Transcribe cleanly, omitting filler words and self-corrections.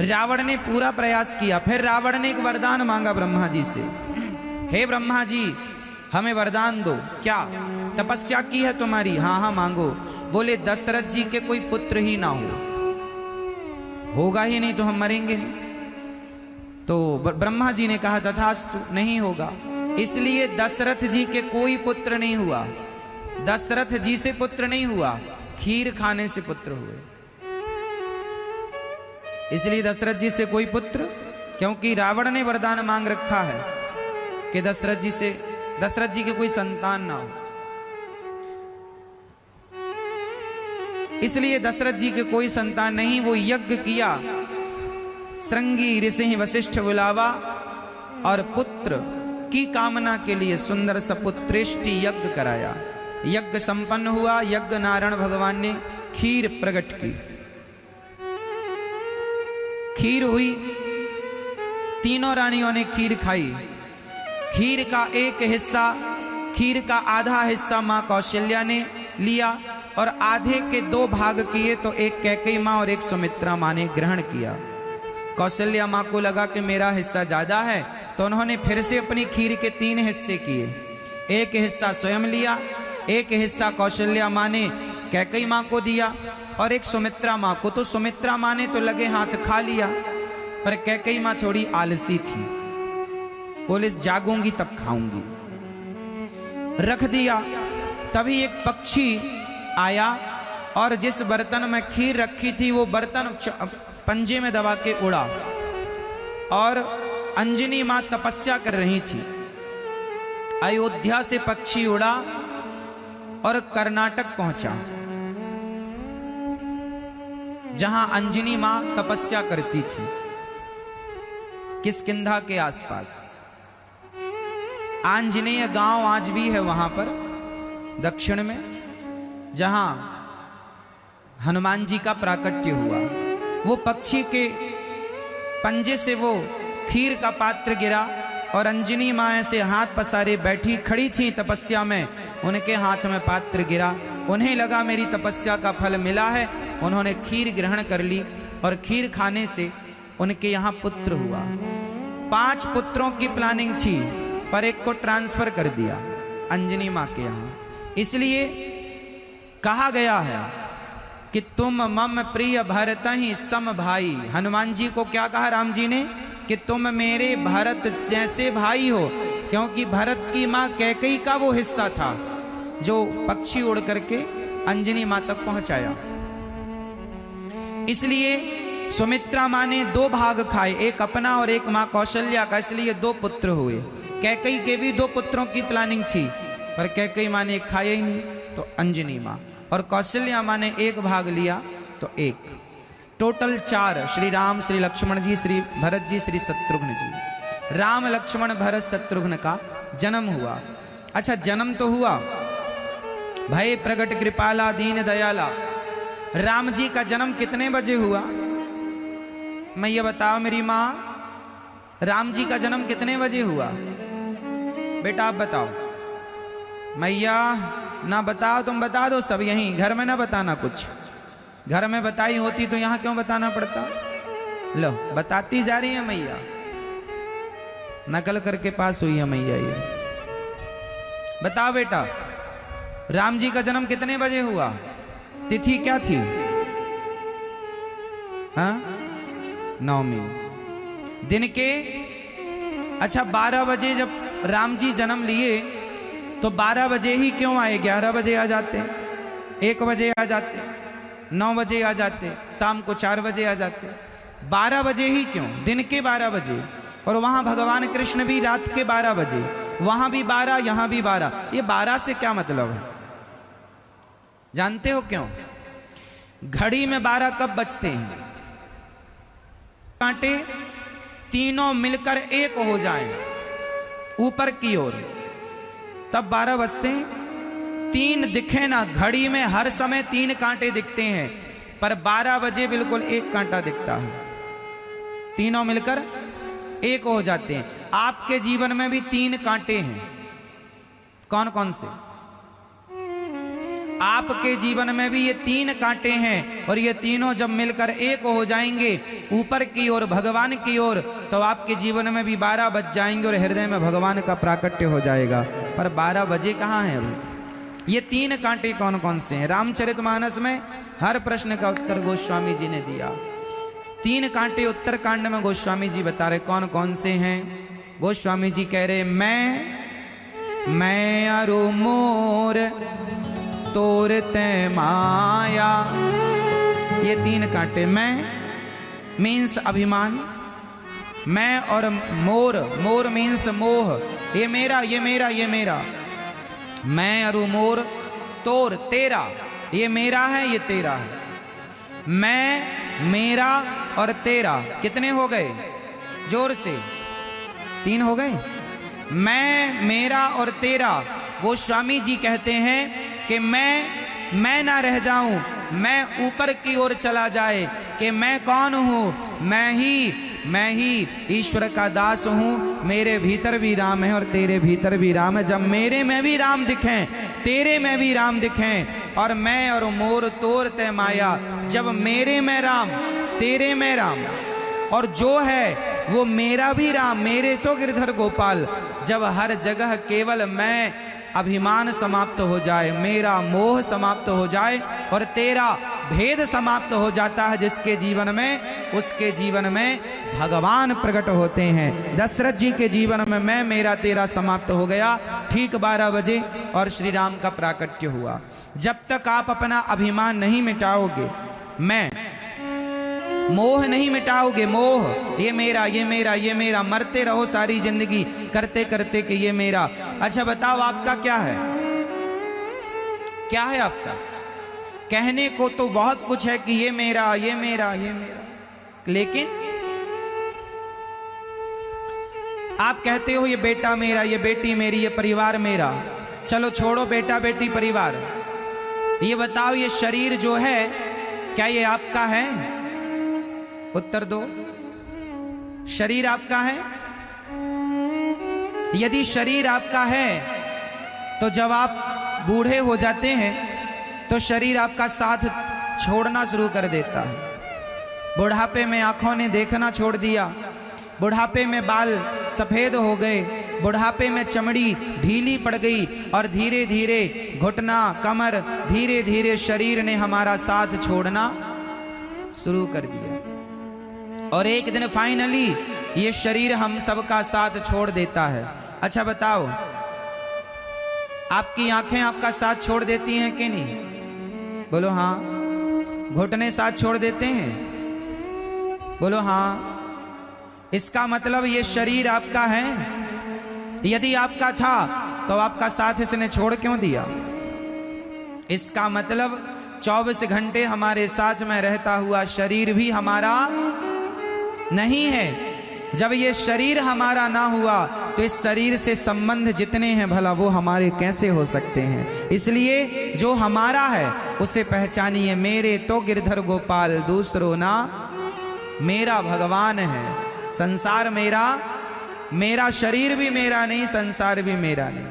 रावण ने पूरा प्रयास किया। फिर रावण ने एक वरदान मांगा ब्रह्मा जी से, हे ब्रह्मा जी हमें वरदान दो। क्या? तपस्या की है तुम्हारी? हाँ हाँ मांगो। बोले दशरथ जी के कोई पुत्र ही ना होगा ही नहीं तो हम मरेंगे नहीं। तो ब्रह्मा जी ने कहा तथास्तु, नहीं होगा। इसलिए दशरथ जी के कोई पुत्र नहीं हुआ। दशरथ जी से पुत्र नहीं हुआ, खीर खाने से पुत्र हुए। इसलिए दशरथ जी से कोई पुत्र, क्योंकि रावण ने वरदान मांग रखा है कि दशरथ जी के कोई संतान ना हो। इसलिए दशरथ जी के कोई संतान नहीं। वो यज्ञ किया, श्रृंगी ऋषि वशिष्ठ बुलावा और पुत्र की कामना के लिए सुंदर सपुत्रेष्टि यज्ञ कराया। यज्ञ संपन्न हुआ। यज्ञ नारायण भगवान ने खीर प्रकट की। खीर हुई, तीनों रानियों ने खीर खाई। खीर का एक हिस्सा, खीर का आधा हिस्सा मां कौशल्या ने लिया और आधे के दो भाग किए। तो एक कैकेयी मां और एक सुमित्रा मां ने ग्रहण किया। कौशल्या मां को लगा कि मेरा हिस्सा ज्यादा है, तो उन्होंने फिर से अपनी खीर के 3 हिस्से किए। एक हिस्सा स्वयं लिया, एक हिस्सा कौशल्या मां ने कैकेयी मां को दिया और एक सुमित्रा मां को। तो सुमित्रा मां ने तो लगे हाथ खा लिया, पर कैकेयी मां थोड़ी आलसी थी, बोले जागूंगी तब खाऊंगी, रख दिया। तभी एक पक्षी आया और जिस बर्तन में खीर रखी थी वो बर्तन पंजे में दबा के उड़ा। और अंजनी मां तपस्या कर रही थी। अयोध्या से पक्षी उड़ा और कर्नाटक पहुंचा, जहां अंजनी मां तपस्या करती थी, किष्किंधा के आसपास। आंजनेय गांव आज भी है वहां पर दक्षिण में, जहां हनुमान जी का प्राकट्य हुआ। वो पक्षी के पंजे से वो खीर का पात्र गिरा और अंजनी मां ऐसे हाथ पसारे बैठी खड़ी थी तपस्या में। उनके हाथ में पात्र गिरा, उन्हें लगा मेरी तपस्या का फल मिला है। उन्होंने खीर ग्रहण कर ली और खीर खाने से उनके यहाँ पुत्र हुआ। 5 पुत्रों की प्लानिंग थी, पर एक को ट्रांसफर कर दिया अंजनी मां के यहाँ। इसलिए कहा गया है कि तुम मम प्रिय भरत ही सम भाई। हनुमान जी को क्या कहा राम जी ने? कि तुम मेरे भरत जैसे भाई हो, क्योंकि भरत की मां कैकेयी का वो हिस्सा था जो पक्षी उड़ करके अंजनी मां तक पहुंचाया। इसलिए सुमित्रा मां ने 2 भाग खाए, एक अपना और एक मां कौशल्या का। इसलिए 2 पुत्र हुए। कैकेयी के भी 2 पुत्रों की प्लानिंग थी, पर कैकेयी मां ने खाया ही नहीं, तो अंजनी मां। और कौशल्या मां ने 1 भाग लिया तो 1। टोटल 4, श्री राम, श्री लक्ष्मण जी, श्री भरत जी, श्री शत्रुघ्न जी। राम लक्ष्मण भरत शत्रुघ्न का जन्म हुआ। अच्छा, जन्म तो हुआ, भय प्रगट कृपाला दीन दयाला। राम जी का जन्म कितने बजे हुआ? मैं ये बताओ मेरी माँ, राम जी का जन्म कितने बजे हुआ? बेटा आप बताओ। मैया ना बताओ, तुम बता दो सब यहीं, घर में ना बताना कुछ। घर में बताई होती तो यहां क्यों बताना पड़ता? लो बताती जा रही है मैया, नकल करके पास हुई है मैया। ये बताओ बेटा, राम जी का जन्म कितने बजे हुआ? तिथि क्या थी? हाँ, नवमी दिन के। अच्छा, 12 बजे जब राम जी जन्म लिए तो 12 बजे ही क्यों आए? 11 बजे आ जाते, 1 बजे आ जाते, 9 बजे आ जाते, शाम को 4 बजे आ जाते। 12 बजे ही क्यों? दिन के 12 बजे। और वहां भगवान कृष्ण भी रात के 12 बजे, वहां भी 12, यहां भी 12। ये 12 से क्या मतलब है? जानते हो क्यों? घड़ी में 12 कब बजते हैं? कांटे तीनों मिलकर एक हो जाएं ऊपर की ओर, तब 12 बजते हैं। 3 दिखे ना, घड़ी में हर समय 3 कांटे दिखते हैं, पर 12 बजे बिल्कुल 1 कांटा दिखता है। तीनों मिलकर एक हो जाते हैं। आपके जीवन में भी 3 कांटे हैं। कौन कौन से? आपके जीवन में भी ये 3 कांटे हैं और ये तीनों जब मिलकर एक हो जाएंगे ऊपर की ओर, भगवान की ओर, तो आपके जीवन में भी 12 बज जाएंगे और हृदय में भगवान का प्राकट्य हो जाएगा। पर 12 बजे कहाँ हैं अभी? ये 3 कांटे कौन कौन से हैं? रामचरितमानस में हर प्रश्न का उत्तर गोस्वामी जी ने दिया। 3 कांटे उत्तर कांड में गोस्वामी जी बता रहे कौन कौन से हैं। गोस्वामी जी कह रहे मैं अरु मोर तोरते माया। ये 3 कांटे। मैं मीन्स अभिमान, मैं और मोर, मोर मीन्स मोह, ये मेरा, ये मेरा, ये मेरा। मैं अरु मोर तोर, तेरा, ये मेरा है, ये तेरा है। मैं, मेरा और तेरा, कितने हो गए? जोर से 3 हो गए। मैं, मेरा और तेरा। गोस्वामी जी कहते हैं कि मैं ना रह जाऊं, मैं ऊपर की ओर चला जाए कि मैं कौन हूं? मैं ही ईश्वर का दास हूं। मेरे भीतर भी राम है और तेरे भीतर भी राम है। जब मेरे में भी राम दिखें, तेरे में भी राम दिखें, और मैं और मोर तोर ते माया, जब मेरे में राम, तेरे में राम, और जो है वो मेरा भी राम, मेरे तो गिरधर गोपाल, जब हर जगह केवल मैं, अभिमान समाप्त हो जाए, मेरा मोह समाप्त हो जाए और तेरा भेद समाप्त हो जाता है जिसके जीवन में, उसके जीवन में भगवान प्रकट होते हैं। दशरथ जी के जीवन में मैं, मेरा, तेरा समाप्त हो गया ठीक 12 बजे और श्री राम का प्राकट्य हुआ। जब तक आप अपना अभिमान नहीं मिटाओगे, मैं, मोह नहीं मिटाओगे, मोह, ये मेरा, ये मेरा, ये मेरा, मरते रहो सारी जिंदगी करते करते कि ये मेरा। अच्छा बताओ आपका क्या है? क्या है आपका? कहने को तो बहुत कुछ है कि ये मेरा, ये मेरा, ये मेरा, लेकिन आप कहते हो ये बेटा मेरा, ये बेटी मेरी, ये परिवार मेरा। चलो छोड़ो बेटा बेटी परिवार, ये बताओ ये शरीर जो है क्या ये आपका है? उत्तर दो। शरीर आपका है? यदि शरीर आपका है तो जब आप बूढ़े हो जाते हैं तो शरीर आपका साथ छोड़ना शुरू कर देता है। बुढ़ापे में आंखों ने देखना छोड़ दिया, बुढ़ापे में बाल सफेद हो गए, बुढ़ापे में चमड़ी ढीली पड़ गई और धीरे धीरे घुटना, कमर, धीरे धीरे शरीर ने हमारा साथ छोड़ना शुरू कर दिया और एक दिन फाइनली ये शरीर हम सबका साथ छोड़ देता है। अच्छा बताओ, आपकी आंखें आपका साथ छोड़ देती हैं कि नहीं? बोलो हाँ। घुटने साथ छोड़ देते हैं? बोलो हाँ। इसका मतलब ये शरीर आपका है। यदि आपका था तो आपका साथ इसने छोड़ क्यों दिया? इसका मतलब 24 घंटे हमारे साथ में रहता हुआ शरीर भी हमारा नहीं है। जब ये शरीर हमारा ना हुआ तो इस शरीर से संबंध जितने हैं भला वो हमारे कैसे हो सकते हैं? इसलिए जो हमारा है उसे पहचानिए। मेरे तो गिरधर गोपाल, दूसरो ना, मेरा भगवान है। संसार मेरा, मेरा शरीर भी मेरा नहीं, संसार भी मेरा नहीं।